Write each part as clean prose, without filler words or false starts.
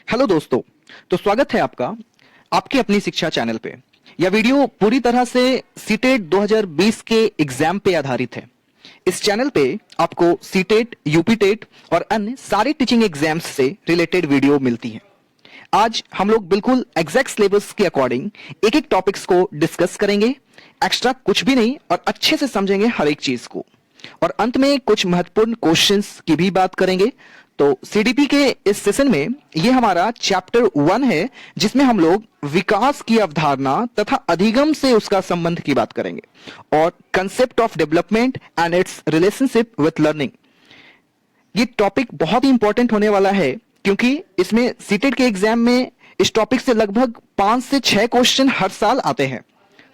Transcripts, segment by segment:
Hello दोस्तों। तो स्वागत है आपका आपके अपनी शिक्षा चैनल पे। यह वीडियो पूरी तरह से सीटेट 2020 के एग्जाम पे आधारित है। इस चैनल पे आपको सीटेट, यूपीटेट और अन्य सारे टीचिंग एग्जाम्स से रिलेटेड वीडियो मिलती है। आज हम लोग बिल्कुल एग्जैक्ट सिलेबस के अकॉर्डिंग एक एक टॉपिक्स को डिस्कस करेंगे, एक्स्ट्रा कुछ भी नहीं, और अच्छे से समझेंगे हर एक चीज को। और अंत में कुछ महत्वपूर्ण क्वेश्चंस की भी बात करेंगे। तो सीडीपी के इस सेशन में ये हमारा चैप्टर 1 है, जिसमें हम लोग विकास की अवधारणा तथा अधिगम से उसका संबंध की बात करेंगे और concept of development and it's relationship with learning. ये टॉपिक बहुत ही इंपॉर्टेंट होने वाला है, क्योंकि इसमें सीटेट के एग्जाम में इस टॉपिक से लगभग 5 से 6 क्वेश्चन हर साल आते हैं।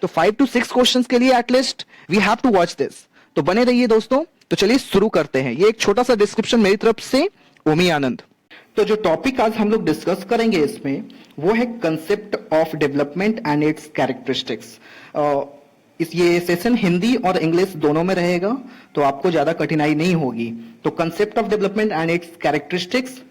तो 5 to 6 क्वेश्चंस के लिए at least we have to watch this. तो बने रहिए दोस्तों। तो चलिए शुरू करते हैं। ये एक छोटा सा डिस्क्रिप्शन मेरी तरफ से, ओमी आनंद। तो जो टॉपिक आज हम लोग डिस्कस करेंगे इसमें वो है concept of development and its characteristics. ये सेशन हिंदी और इंग्लिश दोनों में रहेगा, तो आपको ज्यादा कठिनाई नहीं होगी। तो concept of development and its characteristics,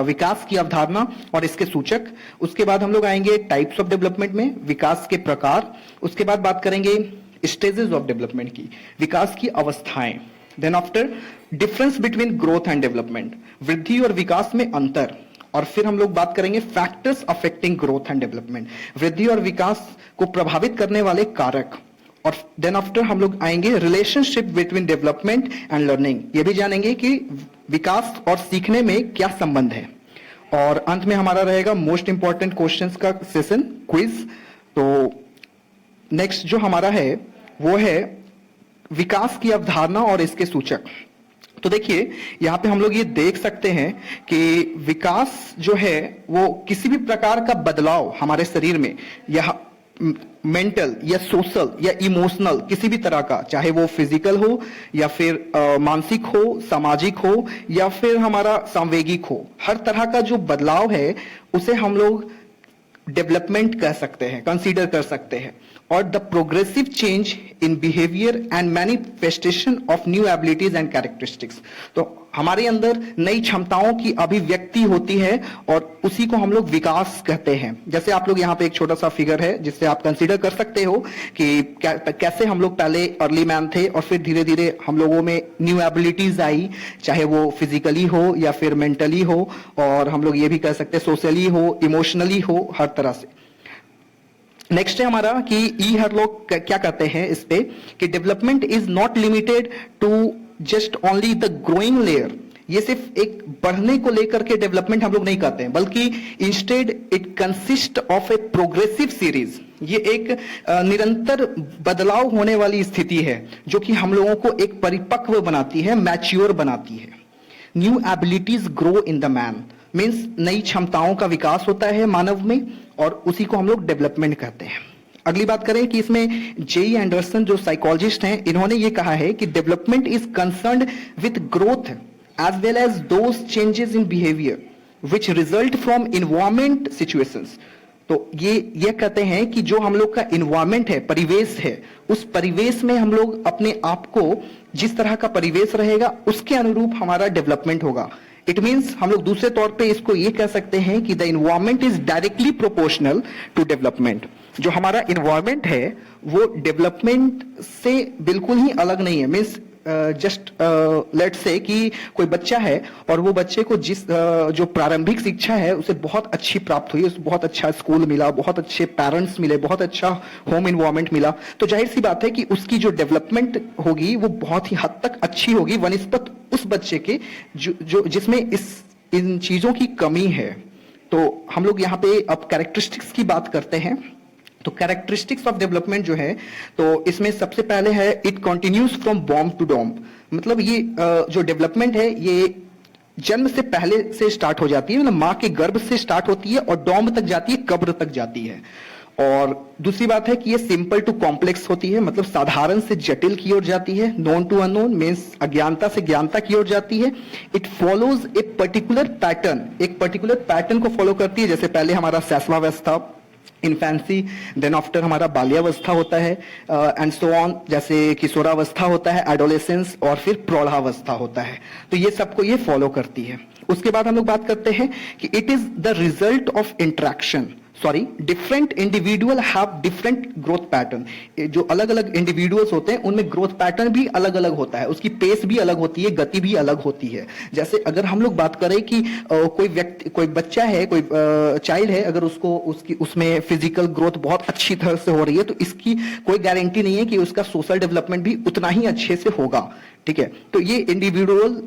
विकास की अवधारणा और इसके सूचक। उसके बाद हम लोग आएंगे टाइप्स ऑफ डेवलपमेंट में, विकास के प्रकार। उसके बाद बात करेंगे स्टेजेस ऑफ डेवलपमेंट की, विकास की अवस्थाएं। Then after difference between growth and development, वृद्धि और विकास में अंतर। और फिर हम लोग बात करेंगे factors affecting growth and development, वृद्धि और विकास को प्रभावित करने वाले कारक। और देन आफ्टर हम लोग आएंगे relationship between development and learning, ये भी जानेंगे कि विकास और सीखने में क्या संबंध है। और अंत में हमारा रहेगा मोस्ट इंपॉर्टेंट क्वेश्चंस का सेशन, क्विज। तो नेक्स्ट जो हमारा है वो है विकास की अवधारणा और इसके सूचक। तो देखिए यहाँ पे हम लोग ये देख सकते हैं कि विकास जो है वो किसी भी प्रकार का बदलाव हमारे शरीर में, या मेंटल या सोशल या इमोशनल, किसी भी तरह का, चाहे वो फिजिकल हो या फिर मानसिक हो, सामाजिक हो या फिर हमारा सांवेगिक हो, हर तरह का जो बदलाव है उसे हम लोग डेवलपमेंट कह सकते हैं, कंसीडर कर सकते हैं। और the progressive change in behaviour and manifestation of new abilities and characteristics. तो हमारे अंदर नई क्षमताओं की अभिव्यक्ति होती है और उसी को हम लोग विकास कहते हैं। जैसे आप लोग यहाँ पे एक छोटा सा फिगर है जिससे आप कंसीडर कर सकते हो कि कैसे हम लोग पहले अर्ली मैन थे और फिर धीरे धीरे हम लोगों में न्यू एबिलिटीज आई, चाहे वो फिजिकली हो या फिर मेंटली हो, और हम लोग ये भी कह सकते हैं सोशली हो, इमोशनली हो, हर तरह से। नेक्स्ट है हमारा कि ई हर लोग क्या कहते हैं इस पे कि development is not limited to just only the growing layer. ये सिर्फ एक बढ़ने को लेकर के डेवलपमेंट हम लोग नहीं कहते हैं, बल्कि instead it consist of a progressive series. ये एक निरंतर बदलाव होने वाली स्थिति है जो कि हम लोगों को एक परिपक्व बनाती है, मैच्योर बनाती है। New abilities grow in the man, means नई क्षमताओं का विकास होता है मानव में, और उसी को हम लोग डेवलपमेंट कहते हैं। अगली बात करें कि इसमें जेई एंडरसन जो साइकोलॉजिस्ट हैं, इन्होंने ये कहा है कि development is concerned with growth as well as those changes in behaviour which result from environment situations. तो ये कहते हैं कि जो हम लोग का इन्वायरमेंट है, परिवेश है, उस परिवेश में हम लोग अपने आप को, जिस तरह का परिवेश रहेगा उसके अनुरूप हमारा डेवलपमेंट होगा। इट मीन्स हम लोग दूसरे तौर पे इसको ये कह सकते हैं कि the environment is directly proportional to development. जो हमारा इन्वायरमेंट है वो डेवलपमेंट से बिल्कुल ही अलग नहीं है। मीन्स जस्ट लेट्स से कि कोई बच्चा है और वो बच्चे को जो प्रारंभिक शिक्षा है उसे बहुत अच्छी प्राप्त हुई, उसे बहुत अच्छा स्कूल मिला, बहुत अच्छे पेरेंट्स मिले, बहुत अच्छा होम इन्वायरमेंट मिला, तो जाहिर सी बात है कि उसकी जो डेवलपमेंट होगी वो बहुत ही हद तक अच्छी होगी वनिस्पत उस बच्चे के जो जिसमें इन चीजों की कमी है। तो हम लोग यहाँ पे अब कैरेक्टरिस्टिक्स की बात करते हैं। तो कैरेक्टरिस्टिक्स ऑफ डेवलपमेंट जो है, तो इसमें सबसे पहले है it continues from womb to tomb. मतलब ये जो डेवलपमेंट है ये जन्म से पहले से स्टार्ट हो जाती है, मतलब माँ के गर्भ से स्टार्ट होती है और डॉम्ब तक जाती है, कब्र तक जाती है। और दूसरी बात है कि ये सिंपल टू कॉम्प्लेक्स होती है, मतलब साधारण से जटिल की ओर जाती है। नोन टू अननोन मीन्स अज्ञानता से ज्ञानता की ओर जाती है। इट फॉलोज एक पर्टिकुलर पैटर्न को फॉलो करती है। जैसे पहले हमारा शैशवावस्था, इन्फेंसी, देन आफ्टर हमारा बाल्यावस्था होता है एंड सो ऑन, जैसे किशोरावस्था होता है, एडोलेसेंस, और फिर प्रौढ़ावस्था होता है। तो ये सबको ये फॉलो करती है। उसके बाद हम लोग बात करते हैं कि it is the result of interaction, different individual have different growth pattern. जो अलग अलग इंडिविजुअल्स होते हैं उनमें ग्रोथ पैटर्न भी अलग अलग होता है, उसकी पेस भी अलग होती है, गति भी अलग होती है। जैसे अगर हम लोग बात करें कि कोई व्यक्ति, कोई बच्चा है, कोई चाइल्ड है, अगर उसको उसमें फिजिकल ग्रोथ बहुत अच्छी तरह से हो रही है, तो इसकी कोई गारंटी नहीं है कि उसका सोशल डेवलपमेंट भी उतना ही अच्छे से होगा। ठीक है, तो ये इंडिविजुअल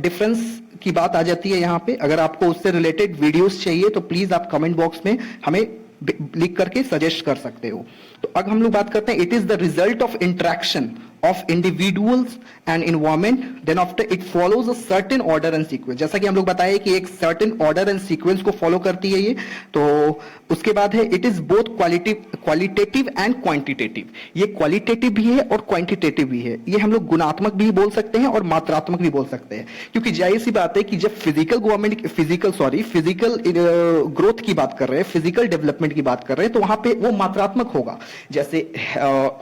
डिफरेंस की बात आ जाती है यहाँ पे। अगर आपको उससे रिलेटेड वीडियोस चाहिए तो प्लीज आप कमेंट बॉक्स में हमें लिख करके सजेस्ट कर सकते हो। तो अब हम लोग बात करते हैं, it is the result of interaction of individuals and environment, then after it follows a certain order and sequence। जैसा कि हम लोग बताए कि एक certain order and sequence को follow करती है ये। तो उसके बाद है it is both qualitative and quantitative। ये qualitative भी है और quantitative भी है। ये हम लोग गुणात्मक भी बोल सकते हैं और मात्रात्मक भी बोल सकते हैं, क्योंकि जाहिर सी बात है कि जब फिजिकल ग्रोथ की बात कर रहे हैं, फिजिकल डेवलपमेंट की बात कर रहे हैं, तो वहां पे वो मात्रात्मक होगा। जैसे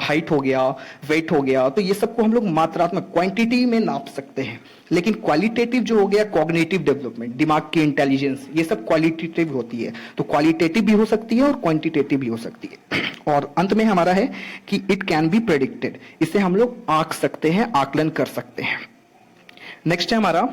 हाइट हो गया, वेट हो गया, तो ये सबको हम लोग मात्रात्मक क्वांटिटी में नाप सकते हैं। लेकिन क्वालिटेटिव जो हो गया, कॉग्निटिव डेवलपमेंट, दिमाग की इंटेलिजेंस, ये सब क्वालिटेटिव होती है। तो क्वालिटेटिव भी हो सकती है और क्वांटिटेटिव भी हो सकती है। और अंत में हमारा है कि इट कैन बी प्रेडिक्टेड, इसे हम लोग आंक सकते हैं, आकलन कर सकते हैं। नेक्स्ट है हमारा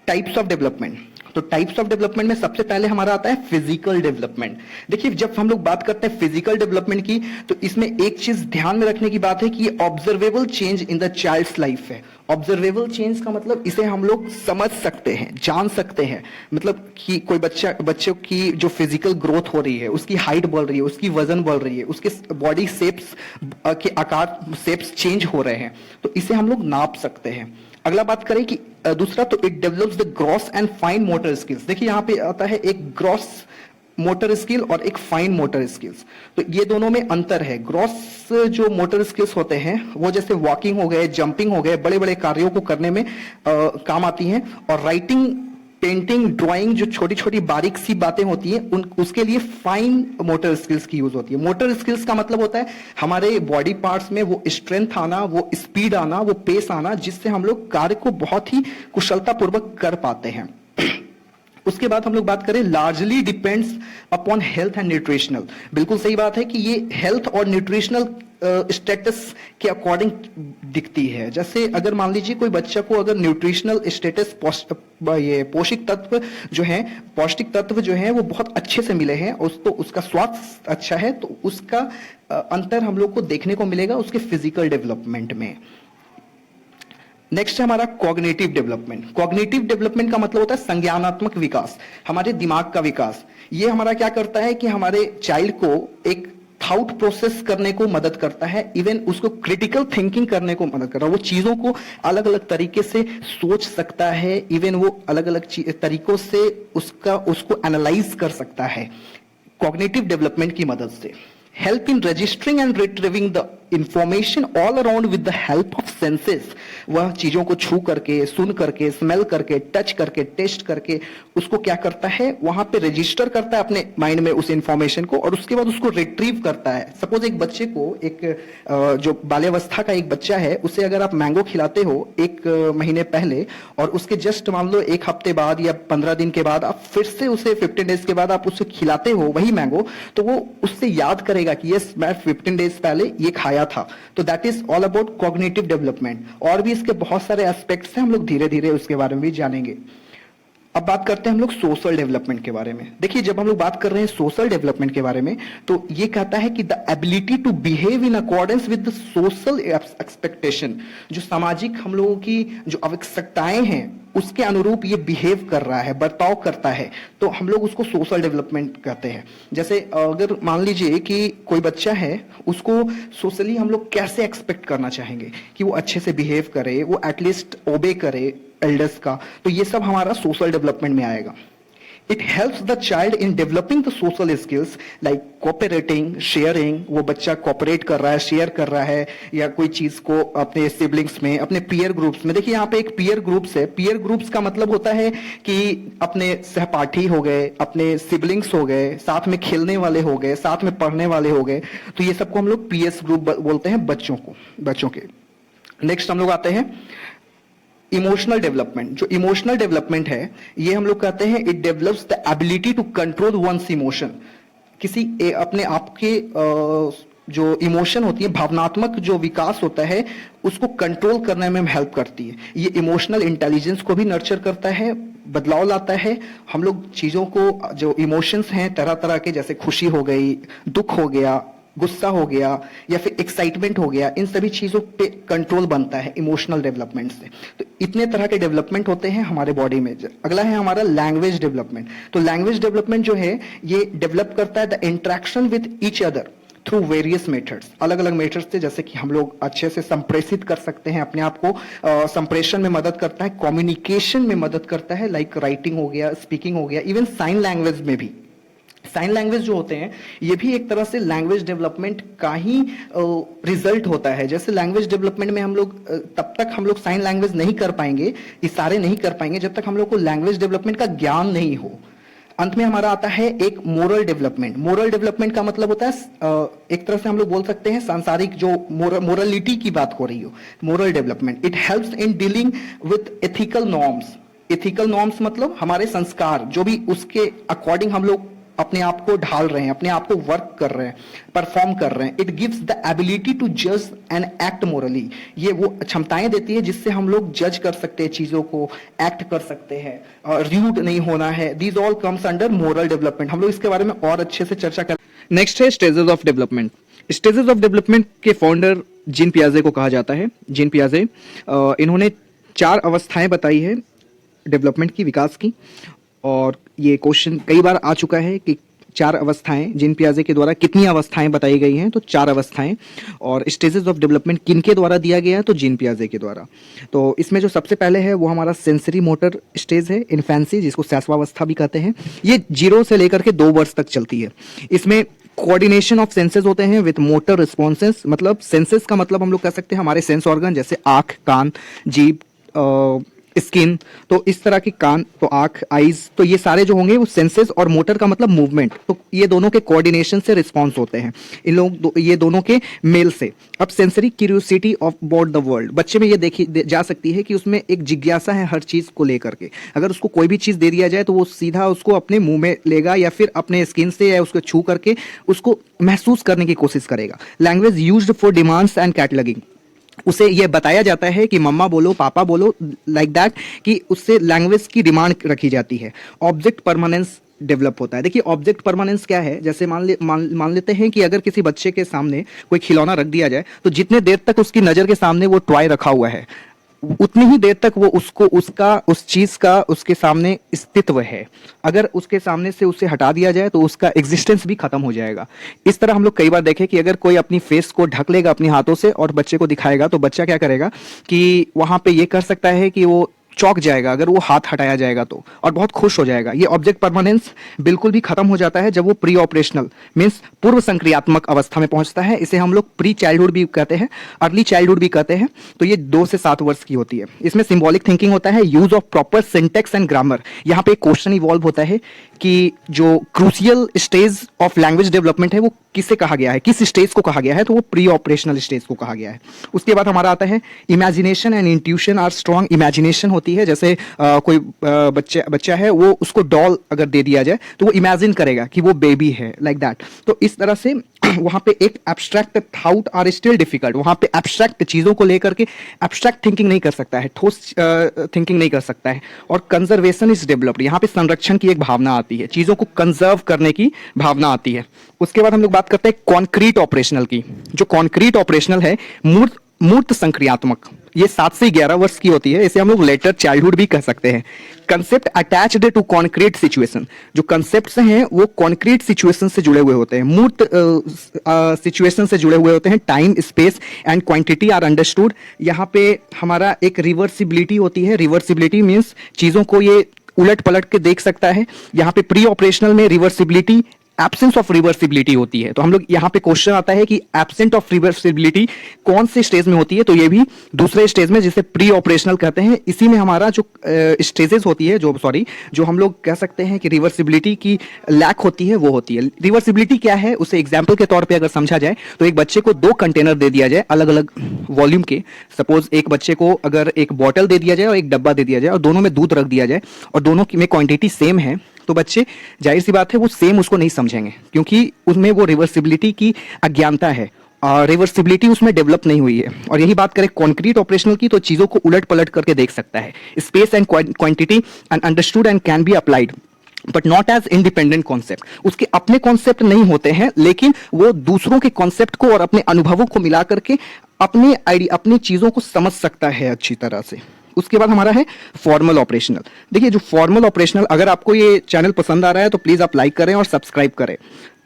टाइप्स ऑफ डेवलपमेंट। तो टाइप्स ऑफ डेवलपमेंट में सबसे पहले हमारा आता है फिजिकल डेवलपमेंट। देखिए, जब हम लोग बात करते हैं फिजिकल डेवलपमेंट की, तो इसमें एक चीज ध्यान में रखने की बात है कि ये observable change in the child's life है। ऑब्जर्वेबल चेंज का मतलब इसे हम लोग समझ सकते हैं, जान सकते हैं। मतलब कि कोई बच्चों की जो फिजिकल ग्रोथ हो रही है, उसकी हाइट बढ़ रही है, उसकी वजन बढ़ रही है, उसके बॉडी शेप्स के आकार, शेप्स चेंज हो रहे हैं, तो इसे हम लोग नाप सकते हैं। अगला बात करें कि दूसरा, तो it develops the gross and fine motor skills. देखिए, यहाँ पे आता है एक ग्रॉस मोटर स्किल और एक फाइन मोटर स्किल्स। तो ये दोनों में अंतर है। ग्रॉस जो मोटर स्किल्स होते हैं वो जैसे वॉकिंग हो गए, जंपिंग हो गए, बड़े बड़े कार्यों को करने में काम आती हैं। और राइटिंग, पेंटिंग, ड्राइंग, जो छोटी छोटी बारीक सी बातें होती हैं, उसके लिए फाइन मोटर स्किल्स की यूज होती है। मोटर स्किल्स का मतलब होता है हमारे बॉडी पार्ट्स में वो स्ट्रेंथ आना, वो स्पीड आना, वो पेस आना, जिससे हम लोग कार्य को बहुत ही कुशलता पूर्वक कर पाते हैं। उसके बाद हम लोग बात करें, largely depends upon health and nutritional. बिल्कुल सही बात है कि ये हेल्थ और न्यूट्रिशनल स्टेटस के अकॉर्डिंग दिखती है। जैसे अगर मान लीजिए कोई बच्चा को अगर न्यूट्रिशनल स्टेटस, ये पौष्टिक तत्व जो है वो बहुत अच्छे से मिले हैं, उसको उसका स्वास्थ्य अच्छा है, तो उसका अंतर हम लोग को देखने को मिलेगा उसके फिजिकल डेवलपमेंट में। नेक्स्ट है हमारा कॉग्निटिव डेवलपमेंट। कॉग्निटिव डेवलपमेंट का मतलब होता है संज्ञानात्मक विकास, हमारे दिमाग का विकास। ये हमारा क्या करता है कि हमारे चाइल्ड को एक थॉट प्रोसेस करने को मदद करता है, इवन उसको क्रिटिकल थिंकिंग करने को मदद करता है। वो चीजों को अलग अलग तरीके से सोच सकता है, इवन वो अलग अलग तरीकों से उसको एनालाइज कर सकता है कॉग्निटिव डेवलपमेंट की मदद से। Help in registering and retrieving the information all around with the help of senses. वह चीजों को छू करके, सुन करके, स्मेल करके, टच करके, टेस्ट करके उसको क्या करता है, वहां पे रजिस्टर करता है अपने माइंड में उस इंफॉर्मेशन को, और उसके बाद उसको रिट्रीव करता है। सपोज एक बच्चे को, एक जो बाल्यावस्था का एक बच्चा है, उसे अगर आप मैंगो खिलाते हो 1 महीने पहले, और उसके जस्ट मान लो 1 हफ्ते बाद या 15 दिन के बाद आप फिर से उसे 15 डेज के बाद आप उसे खिलाते हो वही मैंगो, तो वो उससे याद करेगा कि यस, मैं 15 डेज पहले ये खाया था। तो that is all about cognitive development. और भी इसके बहुत सारे एस्पेक्ट्स हैं, हम लोग धीरे धीरे उसके बारे में भी जानेंगे। अब बात करते हैं हम लोग सोशल डेवलपमेंट के बारे में। देखिए, जब हम लोग बात कर रहे हैं सोशल डेवलपमेंट के बारे में, तो ये कहता है कि the ability to behave in accordance with the social expectation. जो सामाजिक हम लोगों की जो आवश्यकताएं हैं उसके अनुरूप ये बिहेव कर रहा है, बर्ताव करता है, तो हम लोग उसको सोशल डेवलपमेंट कहते हैं। जैसे अगर मान लीजिए कि कोई बच्चा है, उसको सोशली हम लोग कैसे एक्सपेक्ट करना चाहेंगे कि वो अच्छे से बिहेव करे, वो एटलीस्ट ओबे करे एल्डर्स का, तो ये सब हमारा सोशल डेवलपमेंट में आएगा। It helps the child in developing the social skills like cooperating, sharing. वो बच्चा कोऑपरेट कर रहा है, शेयर कर रहा है, या कोई चीज को अपने सिबलिंग्स में, अपने पीयर ग्रुप्स में। देखिए यहाँ पे एक पीयर ग्रुप्स है। पीयर ग्रुप्स का मतलब होता है कि अपने सहपाठी हो गए, अपने सिबलिंग्स हो गए, साथ में खेलने वाले हो गए, साथ में पढ़ने वाले हो गए। तो ये सबको हम लोग पीएस ग्रुप बोलते हैं बच्चों के। नेक्स्ट हम लोग आते हैं इमोशनल डेवलपमेंट। जो इमोशनल डेवलपमेंट है, ये हम लोग कहते हैं it develops the ability to control one's emotion. अपने आप के जो इमोशन होती है, भावनात्मक जो विकास होता है, उसको कंट्रोल करने में हेल्प करती है। ये इमोशनल इंटेलिजेंस को भी नर्चर करता है, बदलाव लाता है। हम लोग चीजों को, जो इमोशंस हैं तरह तरह के, जैसे खुशी हो गई, दुख हो गया, गुस्सा हो गया, या फिर एक्साइटमेंट हो गया, इन सभी चीजों पे कंट्रोल बनता है इमोशनल डेवलपमेंट से। तो इतने तरह के डेवलपमेंट होते हैं हमारे बॉडी में। अगला है हमारा लैंग्वेज डेवलपमेंट। तो लैंग्वेज डेवलपमेंट जो है, ये डेवलप करता है the interaction with each other through various methods. अलग अलग मेथड्स से, जैसे कि हम लोग अच्छे से संप्रेषित कर सकते हैं अपने आप को, संप्रेषण में मदद करता है, कम्युनिकेशन में मदद करता है, लाइक राइटिंग हो गया, स्पीकिंग हो गया, इवन साइन लैंग्वेज में भी। साइन लैंग्वेज जो होते हैं, ये भी एक तरह से लैंग्वेज डेवलपमेंट का ही रिजल्ट होता है। जैसे लैंग्वेज डेवलपमेंट में हम लोग तब तक हम लोग साइन लैंग्वेज नहीं कर पाएंगे, इशारे नहीं कर पाएंगे, जब तक हम लोग को लैंग्वेज डेवलपमेंट का ज्ञान नहीं हो। अंत में हमारा आता है एक मोरल डेवलपमेंट। मोरल डेवलपमेंट का मतलब होता है एक तरह से हम लोग बोल सकते हैं सांसारिक, जो मोरलिटी की बात हो रही हो, moral development. It helps in dealing with ethical norms. Ethical norms मतलब हमारे संस्कार, जो भी उसके अकॉर्डिंग हम लोग अपने आप को ढाल रहे हैं, अपने आप को वर्क कर रहे हैं, परफॉर्म कर रहे हैं। It gives the ability to जज एंड एक्ट मोरली। ये वो क्षमताएं देती है जिससे हम लोग जज कर सकते हैं चीजों को, एक्ट कर सकते हैं, र्यूड नहीं होना है। These all comes under moral development. हम लोग इसके बारे में और अच्छे से चर्चा कर। नेक्स्ट है stages of development. Stages of development के फाउंडर जीन पियाजे को कहा जाता है। जीन पियाजे, इन्होंने 4 अवस्थाएं बताई है डेवलपमेंट की, विकास की। और ये क्वेश्चन कई बार आ चुका है कि 4 अवस्थाएं, जीन पियाजे के द्वारा कितनी अवस्थाएं बताई गई हैं, तो 4 अवस्थाएं। और स्टेजेस ऑफ डेवलपमेंट किनके द्वारा दिया गया है, तो जीन पियाजे के द्वारा। तो इसमें जो सबसे पहले है वो हमारा सेंसरी मोटर स्टेज है, इन्फेंसी, जिसको शैशवावस्था भी कहते हैं। ये 0 से लेकर के 2 वर्ष तक चलती है। इसमें कोऑर्डिनेशन ऑफ सेंसेस होते हैं विथ मोटर रिस्पॉन्सेस। मतलब सेंसेस का मतलब हम लोग कह सकते हैं हमारे सेंस ऑर्गन, जैसे आंख, कान, जीभ, स्किन। तो इस तरह के कान, तो आंख, आईज, तो ये सारे जो होंगे वो सेंसेस, और मोटर का मतलब मूवमेंट। तो ये दोनों के कोऑर्डिनेशन से रिस्पॉन्स होते हैं ये दोनों के मेल से। अब sensory curiosity of about the world, बच्चे में ये देखी जा सकती है कि उसमें एक जिज्ञासा है हर चीज को लेकर के। अगर उसको कोई भी चीज दे दिया जाए तो वो सीधा उसको अपने मुंह में लेगा, या फिर अपने स्किन से या उसको छू करके उसको महसूस करने की कोशिश करेगा। Language used for demands and cataloguing, उसे यह बताया जाता है कि मम्मा बोलो, पापा बोलो, लाइक दैट, कि उससे लैंग्वेज की डिमांड रखी जाती है। ऑब्जेक्ट परमानेंस डेवलप होता है। देखिए ऑब्जेक्ट परमानेंस क्या है, जैसे मान लेते हैं कि अगर किसी बच्चे के सामने कोई खिलौना रख दिया जाए, तो जितने देर तक उसकी नज़र के सामने वो टॉय रखा हुआ है, उतनी ही देर तक वो उस चीज का उसके सामने अस्तित्व है। अगर उसके सामने से उसे हटा दिया जाए तो उसका एग्जिस्टेंस भी खत्म हो जाएगा। इस तरह हम लोग कई बार देखें कि अगर कोई अपनी फेस को ढक लेगा अपने हाथों से और बच्चे को दिखाएगा, तो बच्चा क्या करेगा कि वहां पे ये कर सकता है कि वो चौंक जाएगा अगर वो हाथ हटाया जाएगा तो, और बहुत खुश हो जाएगा। ये ऑब्जेक्ट परमानेंस बिल्कुल भी खत्म हो जाता है जब वो प्री ऑपरेशनल मींस पूर्व संक्रियात्मक अवस्था में पहुंचता है। इसे हम लोग प्री चाइल्डहुड भी कहते हैं, अर्ली चाइल्डहुड भी कहते हैं। तो ये 2 से 7 वर्ष की होती है। इसमें सिंबॉलिक थिंकिंग होता है, use of proper syntax and grammar. यहाँ पे एक क्वेश्चन इवॉल्व होता है कि जो crucial stage of language development है वो किसे कहा गया है, किस स्टेज को कहा गया है, तो वो प्री ऑपरेशनल स्टेज को कहा गया है। उसके बाद हमारा आता है imagination and intuition are strong. Imagination होती है, जैसे कोई बच्चा है, वो उसको डॉल अगर दे दिया जाए तो वो इमेजिन करेगा कि वो बेबी है, लाइक दैट। तो इस तरह से वहां पे एक abstract thought are still difficult. वहां पे एब्स्ट्रैक्ट चीजों को लेकर के एब्स्ट्रैक्ट थिंकिंग नहीं कर सकता है, ठोस थिंकिंग नहीं कर सकता है। और कंजर्वेशन इज डेवलप्ड, यहाँ पे संरक्षण की एक भावना आती है, चीजों को कंजर्व करने की भावना आती है। उसके बाद हम लोग बात करते हैं कॉन्क्रीट ऑपरेशनल की। जो कॉन्क्रीट ऑपरेशनल है, मूर्त संक्रियात्मक, ये 7 से 11 वर्ष की होती है। इसे हम लोग लेटर चाइल्डहुड भी कह सकते हैं। Concept attached to concrete situation, जो कंसेप्ट्स हैं वो कॉन्क्रीट सिचुएशन से जुड़े हुए होते हैं, मूर्त सिचुएशन से जुड़े हुए होते हैं। Time, space and quantity are understood. यहाँ पे हमारा एक रिवर्सिबिलिटी होती है। रिवर्सिबिलिटी मीन्स चीज़ों को ये उलट पलट के देख सकता है। यहाँ पे प्री ऑपरेशनल में रिवर्सिबिलिटी, एब्सेंस ऑफ रिवर्सिबिलिटी होती है। तो हम लोग यहाँ पे क्वेश्चन आता है कि एब्सेंट ऑफ रिवर्सिबिलिटी कौन से स्टेज में होती है, तो ये भी दूसरे स्टेज में, जिसे प्री ऑपरेशनल कहते हैं। इसी में हमारा जो स्टेजेस होती है, जो हम लोग कह सकते हैं कि रिवर्सिबिलिटी की लैक होती है, वो होती है। रिवर्सिबिलिटी क्या है, उसे एग्जाम्पल के तौर पर अगर समझा जाए तो एक बच्चे को 2 कंटेनर दे दिया जाए अलग अलग वॉल्यूम के। सपोज एक बच्चे को अगर एक बॉटल दे दिया जाए और एक डब्बा दे दिया जाए और दोनों में दूध रख दिया जाए और दोनों में क्वांटिटी सेम है, तो बच्चे, जाहिर सी बात है, वो सेम उसको नहीं समझेंगे, क्योंकि उसमें वो रिवर्सिबिलिटी की अज्ञानता है, रिवर्सिबिलिटी उसमें डेवलप नहीं हुई है। और यही बात करें कॉन्क्रीट ऑपरेशनल की, तो चीजों को उलट पलट करके देख सकता है। Space and quantity and understood and can be applied but not as independent concept. उसके अपने कॉन्सेप्ट नहीं होते हैं, लेकिन वो दूसरों के कॉन्सेप्ट को और अपने अनुभवों को मिला करके अपनी चीजों को समझ सकता है अच्छी तरह से। उसके बाद हमारा है फॉर्मल ऑपरेशनल। देखिए, जो फॉर्मल ऑपरेशनल, अगर आपको ये चैनल पसंद आ रहा है तो प्लीज आप लाइक करें और सब्सक्राइब करें।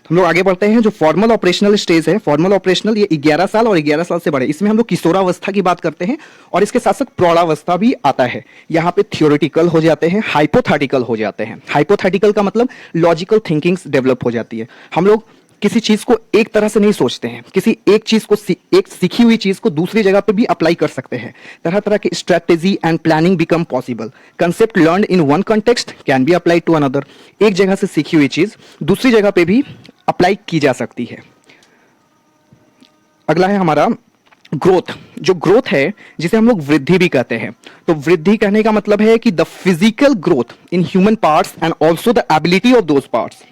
हम लोग आगे बढ़ते हैं। जो फॉर्मल ऑपरेशनल स्टेज है, फॉर्मल ऑपरेशनल, ये 11 साल और 11 साल से बड़े, इसमें हम लोग किशोरावस्था की बात करते हैं और इसके साथ साथ प्रौढ़ावस्था भी आता है। यहाँ पे थियोरेटिकल हो जाते हैं, हाइपोथेटिकल हो जाते हैं। हाइपोथेटिकल का मतलब लॉजिकल थिंकिंग्स डेवलप हो जाती है। हम लोग किसी चीज को एक तरह से नहीं सोचते हैं, किसी एक चीज को एक सीखी हुई चीज को दूसरी जगह पे भी अप्लाई कर सकते हैं। तरह तरह के strategy and planning become possible. Concept learn in one context can be applied to another. एक जगह से सीखी हुई चीज दूसरी जगह पे भी अप्लाई की जा सकती है। अगला है हमारा ग्रोथ। जो ग्रोथ है, जिसे हम लोग वृद्धि भी कहते हैं, तो वृद्धि कहने का मतलब है कि the physical growth in human parts and also the ability of those parts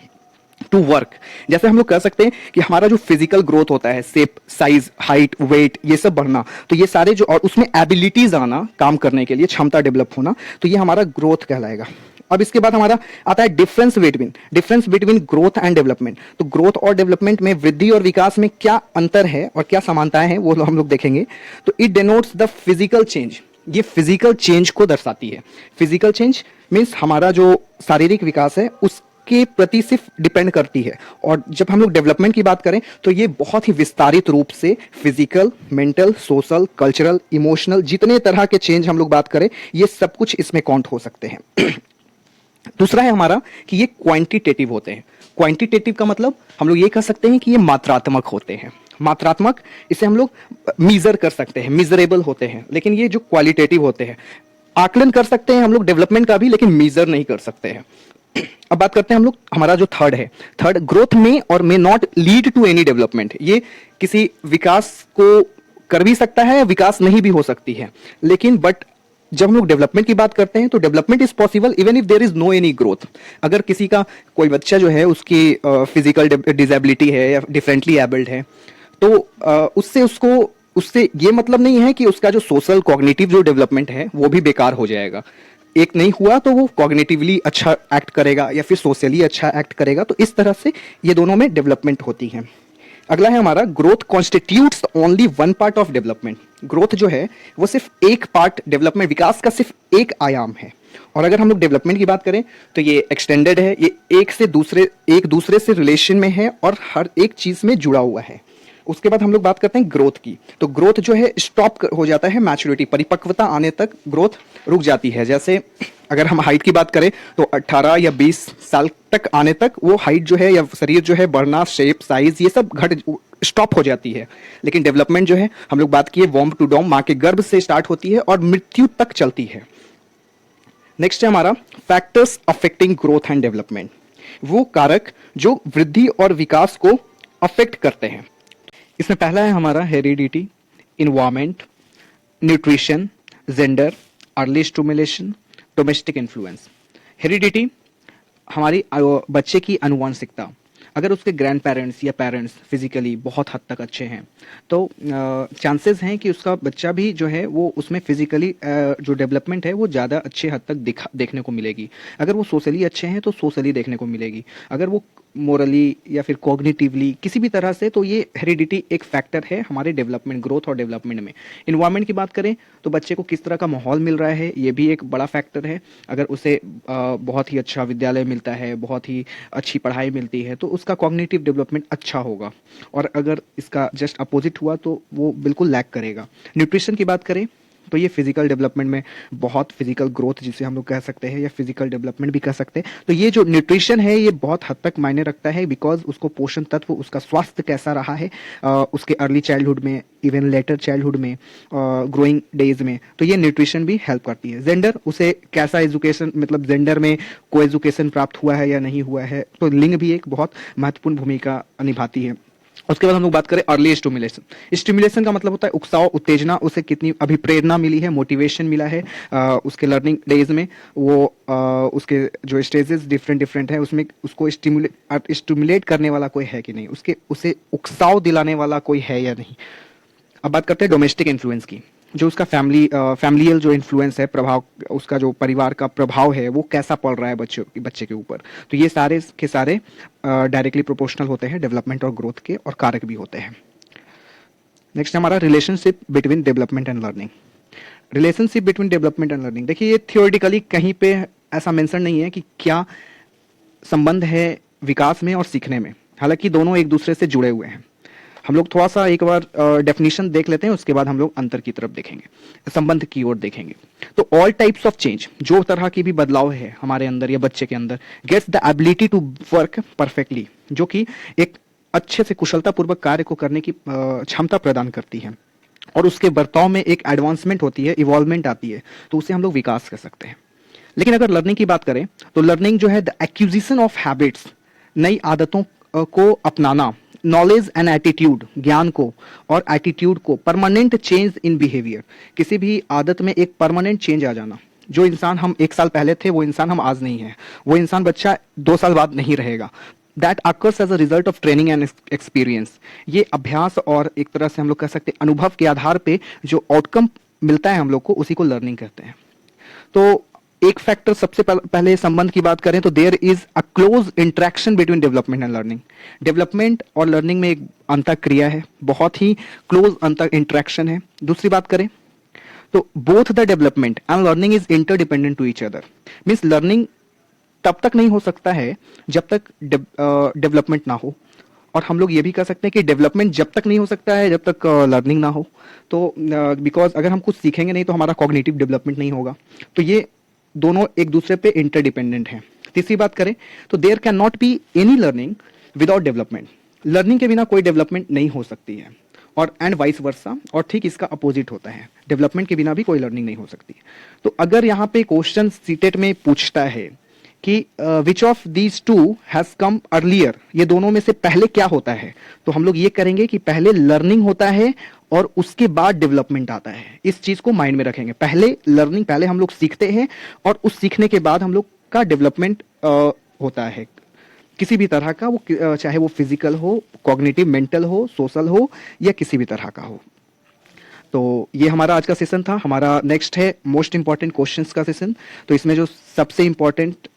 to work. जैसे हम लोग कह सकते हैं कि हमारा जो फिजिकल ग्रोथ होता है, शेप, साइज, हाइट, वेट, ये सब बढ़ना, तो ये सारे जो, और उसमें एबिलिटीज आना, काम करने के लिए क्षमता डेवलप होना, तो ये हमारा ग्रोथ कहलाएगा। अब इसके बाद हमारा आता है difference between growth and development. तो ग्रोथ और डेवलपमेंट में, वृद्धि और विकास में क्या अंतर है और क्या समानताएं हैं, वो हम लोग देखेंगे। तो it denotes the physical change. ये फिजिकल चेंज को दर्शाती है। फिजिकल चेंज मीन्स हमारा जो शारीरिक विकास है उसके प्रति सिर्फ डिपेंड करती है। और जब हम लोग डेवलपमेंट की बात करें तो ये बहुत ही विस्तारित रूप से physical, mental, social, cultural, emotional, जितने तरह के चेंज हम लोग बात करें, ये सब कुछ इसमें काउंट हो सकते हैं। दूसरा है हमारा कि ये क्वांटिटेटिव होते हैं। क्वांटिटेटिव का मतलब हम लोग ये कह सकते हैं कि ये मात्रात्मक होते हैं। मात्रात्मक, इसे हम लोग मीजर कर सकते हैं, मीजरेबल होते हैं। लेकिन ये जो क्वालिटेटिव होते हैं, आकलन कर सकते हैं हम लोग डेवलपमेंट का भी, लेकिन मीजर नहीं कर सकते हैं। अब बात करते हैं हम लोग, हमारा जो थर्ड है, थर्ड, ग्रोथ में और may not lead to any development. ये किसी विकास को कर भी सकता है, विकास नहीं भी हो सकती है, लेकिन बट जब हम लोग डेवलपमेंट की बात करते हैं तो development is possible even if there is no any growth. अगर किसी का कोई बच्चा जो है उसकी फिजिकल डिसेबिलिटी है या डिफरेंटली एबल्ड है, तो उससे ये मतलब नहीं है कि उसका जो सोशल कॉग्निटिव जो डेवलपमेंट है वो भी बेकार हो जाएगा। एक नहीं हुआ तो वो कॉग्निटिवली अच्छा एक्ट करेगा या फिर सोशली अच्छा एक्ट करेगा। तो इस तरह से ये दोनों में डेवलपमेंट होती है। अगला है हमारा, growth constitutes only one part of development. Growth जो है वो सिर्फ एक पार्ट, डेवलपमेंट, विकास का सिर्फ एक आयाम है। और अगर हम लोग डेवलपमेंट की बात करें तो ये एक्सटेंडेड है, ये एक दूसरे से रिलेशन में है और हर एक चीज में जुड़ा हुआ है। उसके बाद हम लोग बात करते हैं ग्रोथ की। तो ग्रोथ जो है स्टॉप हो जाता है मैच्योरिटी, परिपक्वता आने तक ग्रोथ रुक जाती है। जैसे अगर हम हाइट की बात करें तो 18 या 20 साल तक आने तक वो हाइट जो है या शरीर जो है बढ़ना, शेप, साइज, ये सब स्टॉप हो जाती है। लेकिन डेवलपमेंट जो है, हम लोग बात किए वॉम्ब टू डॉम, माँ के गर्भ से स्टार्ट होती है और मृत्यु तक चलती है। नेक्स्ट है हमारा factors affecting growth and development. वो कारक जो वृद्धि और विकास को अफेक्ट करते हैं। इसमें पहला है हमारा heredity, environment, nutrition, gender, early stimulation, domestic influence. Heredity हमारी बच्चे की आनुवंशिकता। अगर उसके ग्रैंड पेरेंट्स या पेरेंट्स फिजिकली बहुत हद तक अच्छे हैं तो चांसेस हैं कि उसका बच्चा भी जो है वो उसमें फिजिकली जो डेवलपमेंट है वो ज़्यादा अच्छे हद तक देखने को मिलेगी। अगर वो सोशली अच्छे हैं तो सोशली देखने को मिलेगी। अगर वो मोरली या फिर कॉग्निटिवली किसी भी तरह से, तो ये हेरिडिटी एक फैक्टर है हमारे डेवलपमेंट, ग्रोथ और डेवलपमेंट में। इन्वायरमेंट की बात करें तो बच्चे को किस तरह का माहौल मिल रहा है, ये भी एक बड़ा फैक्टर है। अगर उसे बहुत ही अच्छा विद्यालय मिलता है, बहुत ही अच्छी पढ़ाई मिलती है, तो उसका कॉग्निटिव डेवलपमेंट अच्छा होगा। और अगर इसका जस्ट अपोजिट हुआ तो वो बिल्कुल लैक करेगा। न्यूट्रिशन की बात करें तो ये फिजिकल डेवलपमेंट में बहुत फिजिकल ग्रोथ जिसे हम लोग कह सकते हैं या फिजिकल डेवलपमेंट भी कह सकते हैं। तो ये जो न्यूट्रिशन है ये बहुत हद तक मायने रखता है, बिकॉज उसको पोषण तत्व, उसका स्वास्थ्य कैसा रहा है उसके अर्ली चाइल्डहुड में, इवन लेटर चाइल्डहुड में, ग्रोइंग डेज में, तो ये न्यूट्रिशन भी हेल्प करती है। जेंडर, उसे कैसा एजुकेशन, मतलब जेंडर में को एजुकेशन प्राप्त हुआ है या नहीं हुआ है, तो लिंग भी एक बहुत महत्वपूर्ण भूमिका निभाती है। उसके बाद हम लोग बात करें अर्ली स्टिमुलेशन। स्टिमुलेशन का मतलब होता है उकसाव, उत्तेजना, उसे कितनी अभी प्रेरणा मिली है, मोटिवेशन मिला है उसके लर्निंग डेज में, वो उसके जो स्टेजेस डिफरेंट डिफरेंट है उसमें उसको स्टिमुलेट करने वाला कोई है कि नहीं, उसे उकसाव दिलाने वाला कोई है या नहीं। अब बात करते हैं डोमेस्टिक इन्फ्लुएंस की, जो उसका फैमिलियल जो इन्फ्लुएंस है, प्रभाव, उसका जो परिवार का प्रभाव है वो कैसा पड़ रहा है बच्चे के ऊपर। तो ये सारे के सारे डायरेक्टली प्रोपोर्शनल होते हैं डेवलपमेंट और ग्रोथ के, और कारक भी होते हैं। नेक्स्ट हमारा relationship between development and learning. Relationship between development and learning, देखिए ये थियोरेटिकली कहीं पे ऐसा मेंशन नहीं है कि क्या संबंध है विकास में और सीखने में, हालांकि दोनों एक दूसरे से जुड़े हुए हैं। हम लोग थोड़ा सा एक बार डेफिनेशन देख लेते हैं, उसके बाद हम लोग अंतर की तरफ देखेंगे, संबंध की ओर देखेंगे। तो ऑल टाइप्स ऑफ चेंज, जो तरह की भी बदलाव है हमारे अंदर या बच्चे के अंदर, gets the ability to work perfectly, जो कि एक अच्छे से कुशलतापूर्वक कार्य को करने की क्षमता प्रदान करती है, और उसके बर्ताव में एक एडवांसमेंट होती है, इवॉल्वमेंट आती है, तो उसे हम लोग विकास कर सकते हैं। लेकिन अगर लर्निंग की बात करें तो लर्निंग जो है द एक्विजिशन ऑफ हैबिट्स, नई आदतों को अपनाना, नॉलेज एंड एटीट्यूड, ज्ञान को और एटीट्यूड को, परमानेंट चेंज इन बिहेवियर, किसी भी आदत में एक परमानेंट चेंज आ जाना। जो इंसान हम 1 साल पहले थे वो इंसान हम आज नहीं है, वो इंसान बच्चा 2 साल बाद नहीं रहेगा। That occurs as a result of training and experience. ये अभ्यास और एक तरह से हम लोग कह सकते हैं अनुभव के आधार पे जो आउटकम मिलता है हम लोग को, उसी को लर्निंग कहते हैं। तो एक फैक्टर, सबसे पहले संबंध की बात करें तो there is a close interaction between development and learning. Development और लर्निंग में एक अंतःक्रिया है, बहुत ही क्लोज अंतर इंटरेक्शन है। दूसरी बात करें तो both the development and learning is interdependent to each other. Means learning तब तक नहीं हो सकता है जब तक डेवलपमेंट ना हो, और हम लोग ये भी कह सकते हैं कि डेवलपमेंट जब तक नहीं हो सकता है जब तक लर्निंग ना हो। तो बिकॉज अगर हम कुछ सीखेंगे नहीं तो हमारा कॉग्निटिव डेवलपमेंट नहीं होगा। तो ये दोनों एक दूसरे पे इंटरडिपेंडेंट हैं। तीसरी बात करें तो there can not be any learning without development. Learning के बिना कोई डेवलपमेंट नहीं हो सकती है, और एंड वाइस वर्सा, और ठीक इसका अपोजिट होता है, डेवलपमेंट के बिना भी कोई लर्निंग नहीं हो सकती। तो अगर यहाँ पे क्वेश्चन सीटेट में पूछता है कि which of these two has come earlier, ये दोनों में से पहले क्या होता है, तो हम लोग ये करेंगे कि पहले लर्निंग होता है और उसके बाद डेवलपमेंट आता है। इस चीज को माइंड में रखेंगे, पहले लर्निंग, पहले हम लोग सीखते हैं और उस सीखने के बाद हम लोग का डेवलपमेंट होता है किसी भी तरह का, वो चाहे वो फिजिकल हो, कॉग्निटिव, मेंटल हो, सोशल हो, या किसी भी तरह का हो। तो ये हमारा आज का सेशन था। हमारा नेक्स्ट है मोस्ट इंपॉर्टेंट क्वेश्चंस का सेशन। तो इसमें जो सबसे इंपॉर्टेंट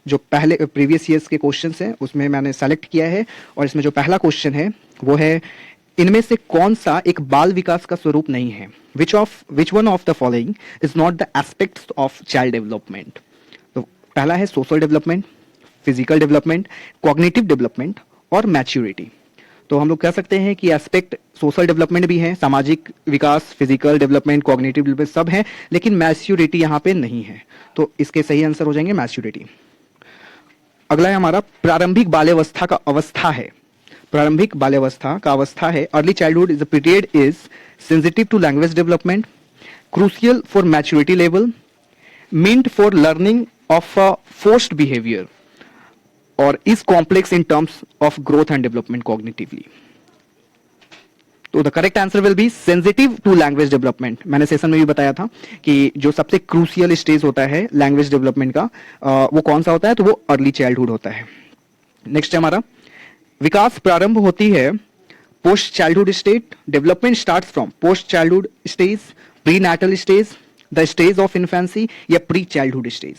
जो पहले प्रीवियस ईयर्स के क्वेश्चंस हैं उसमें मैंने सेलेक्ट किया है, और इसमें जो पहला क्वेश्चन है वो है इनमें से कौन सा एक बाल विकास का स्वरूप नहीं है। Which one of the following is not the aspects of child development. तो पहला है social development, physical development, cognitive development और मैच्योरिटी। तो हम लोग कह सकते हैं कि एस्पेक्ट सोशल डेवलपमेंट भी है, सामाजिक विकास, फिजिकल डेवलपमेंट, कॉग्निटिव डेवलपमेंट सब है, लेकिन मैच्योरिटी यहाँ पे नहीं है। तो इसके सही आंसर हो जाएंगे मैच्योरिटी। अगला है हमारा प्रारंभिक बाल्यावस्था का अवस्था है। प्रारंभिक बाल्यावस्था का अवस्था है early childhood is the period is sensitive to language development, crucial for maturity level, meant for learning of a forced behaviour, और is complex in terms of growth and development cognitively. तो the correct answer will be sensitive to language development. मैंने session में भी बताया था कि जो सबसे क्रूशियल स्टेज होता है लैंग्वेज डेवलपमेंट का वो कौन सा होता है, तो वो अर्ली चाइल्डहुड होता है। नेक्स्ट है हमारा विकास प्रारंभ होती है post childhood state, development starts from post childhood stage, pre natal stage, the stage of infancy, या प्री चाइल्डहुड स्टेज।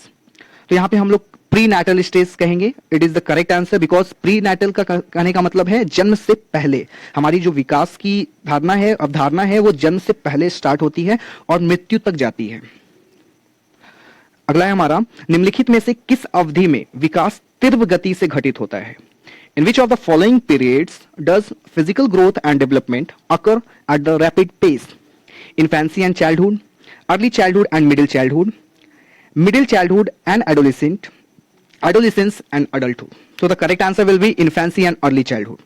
तो यहाँ पे हम लोग प्री नैटल स्टेज कहेंगे। It is the correct answer, because pre natal का कहने का मतलब है जन्म से पहले। हमारी जो विकास की धारणा है, अवधारणा है, वो जन्म से पहले स्टार्ट होती है और मृत्यु तक जाती है। अगला है हमारा निम्नलिखित में से किस अवधि में विकास तीव्र गति से घटित होता है। In which of the following periods does physical growth and development occur at the rapid pace? Infancy and childhood, early childhood and middle childhood and adolescence and adulthood. So the correct answer will be infancy and early childhood.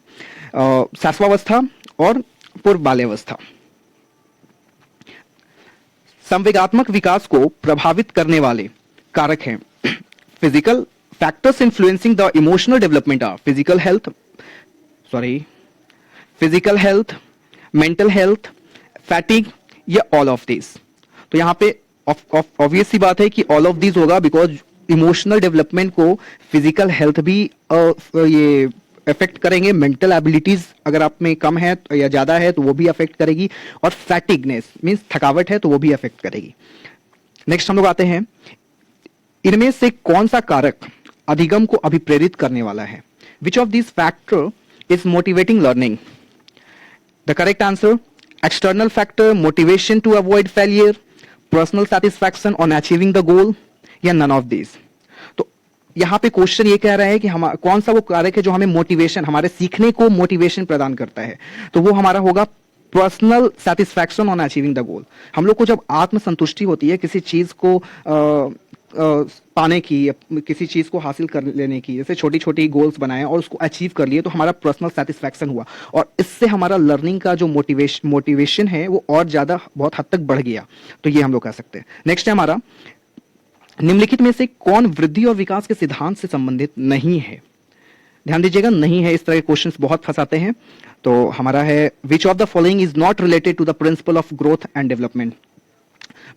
सास्वावस्था और पूर्व बाल्यावस्था. संवेगात्मक विकास को प्रभावित करने वाले कारक हैं. Physical factors influencing the emotional development are physical health, mental health, fatigue या ऑल ऑफ दिस. तो यहां पे ऑब्वियस सी बात है कि ऑल ऑफ दिस होगा, बिकॉज इमोशनल डेवलपमेंट को फिजिकल हेल्थ भी ये अफेक्ट करेंगे, मेंटल एबिलिटीज अगर आप में कम है या ज्यादा है तो वो भी अफेक्ट करेगी, और फैटिगनेस मींस थकावट है तो वो भी अफेक्ट करेगी. नेक्स्ट हम लोग आते हैं, इनमें से कौन सा कारक अधिगम को अभिप्रेरित करने वाला है? Which of this factor is motivating learning? The correct answer, external factor, motivation to avoid failure, personal satisfaction on achieving the goal, या नन ऑफ दिस. तो यहां पे क्वेश्चन ये कह रहा है कि हम कौन सा वो कारक है जो हमें मोटिवेशन, हमारे सीखने को मोटिवेशन प्रदान करता है. तो वो हमारा होगा personal satisfaction on achieving the गोल. हम लोग को जब आत्मसंतुष्टि होती है किसी चीज को पाने की, किसी चीज को हासिल कर लेने की, जैसे छोटी छोटी गोल्स बनाए और उसको अचीव कर लिए, तो हमारा पर्सनल सेटिस्फैक्शन हुआ, और इससे हमारा लर्निंग का जो मोटिवेशन है वो और ज्यादा बहुत हद तक बढ़ गया. तो ये हम लोग कह सकते हैं. नेक्स्ट है हमारा, निम्नलिखित में से कौन वृद्धि और विकास के सिद्धांत से संबंधित नहीं है? ध्यान दीजिएगा, नहीं है, इस तरह के क्वेश्चंस बहुत फंसाते हैं. तो हमारा है, which of the following is not related to the principle of growth and development?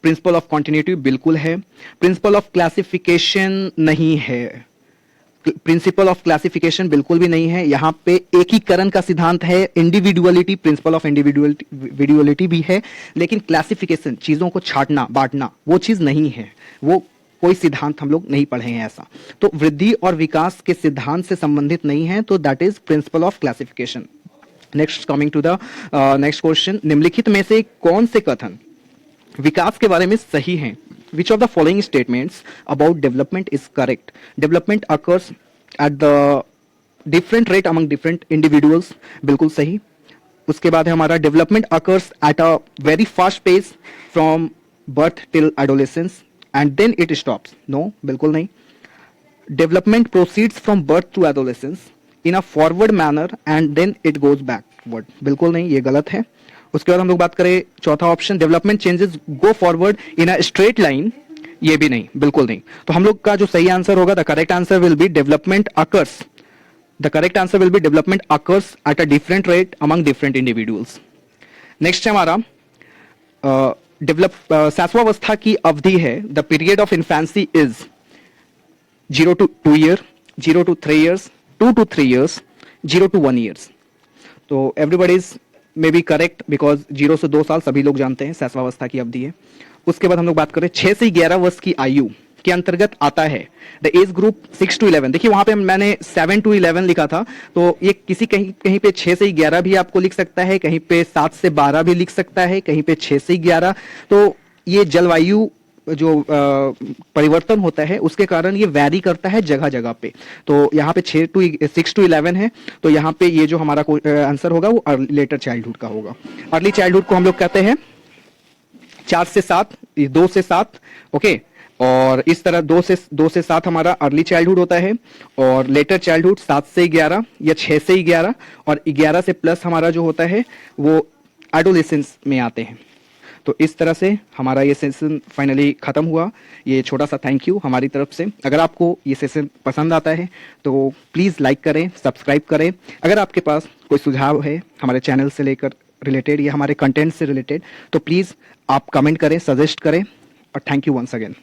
Principle of continuity बिल्कुल है. प्रिंसिपल ऑफ क्लासिफिकेशन नहीं है. प्रिंसिपल ऑफ क्लासिफिकेशन बिल्कुल भी नहीं है. यहां पे एकीकरण का सिद्धांत है. इंडिविजुअलिटी, प्रिंसिपल ऑफ इंडिविजुअलिटी भी है, लेकिन क्लासिफिकेशन, चीजों को छांटना बांटना, वो चीज नहीं है. वो कोई सिद्धांत हम लोग नहीं पढ़े हैं ऐसा. तो वृद्धि और विकास के सिद्धांत से संबंधित नहीं है, तो that is principle of classification. Next, coming to the next question, निम्नलिखित में से कौन से कथन विकास के बारे में सही हैं? Which of the following statements about development is correct? Development occurs at the different rate among different individuals. बिल्कुल सही. उसके बाद है हमारा, development occurs at a very fast pace from birth till adolescence and then it stops. No, बिल्कुल नहीं. Development proceeds from birth to adolescence in a forward manner and then it goes backward. बिल्कुल नहीं, ये गलत है. उसके बाद हम लोग बात करें चौथा option, development changes go forward in a straight line. ये भी नहीं, बिल्कुल नहीं. तो हम लोग का जो सही आंसर होगा, the correct answer will B development occurs. The correct answer will B development occurs at a different rate among different individuals. Next है हमारा, सास्वावस्था की अवधि है, the period of infancy is 0 to 2 years, 0 to 3 years, 2 to 3 years, 0 to 1 years. तो everybody is may be correct, because 0 से 2 साल सभी लोग जानते हैं सास्वावस्था की अवधि है. उसके बाद हम लोग बात करें 6 से 11 वर्ष की आयु के अंतर्गत आता है द एज ग्रुप 6 to 11. देखिए वहां पे मैंने 7 to 11 लिखा था, तो ये किसी कहीं पे 6 से 11 भी आपको लिख सकता है, कहीं पे 7 से 12 भी लिख सकता है, कहीं पे 6 से 11. तो ये जलवायु जो परिवर्तन होता है उसके कारण ये वैरी करता है जगह जगह पे. तो यहाँ पे 6 to 11 है, तो यहाँ पे ये जो हमारा आंसर होगा वो लेटर चाइल्डहुड का होगा. अर्ली चाइल्डहुड को हम लोग कहते हैं 4 से 7, 2 से 7, ओके. और इस तरह 2 से 7 हमारा अर्ली चाइल्डहुड होता है, और लेटर चाइल्डहुड 7 से 11 या 6 से 11, और 11 से प्लस हमारा जो होता है वो एडोलेसेंस में आते हैं. तो इस तरह से हमारा ये सेशन फाइनली खत्म हुआ. ये छोटा सा थैंक यू हमारी तरफ से. अगर आपको ये सेशन पसंद आता है तो प्लीज़ लाइक करें, सब्सक्राइब करें. अगर आपके पास कोई सुझाव है हमारे चैनल से लेकर रिलेटेड या हमारे कंटेंट से रिलेटेड, तो प्लीज़ आप कमेंट करें, सजेस्ट करें. और थैंक यू वंस अगेन.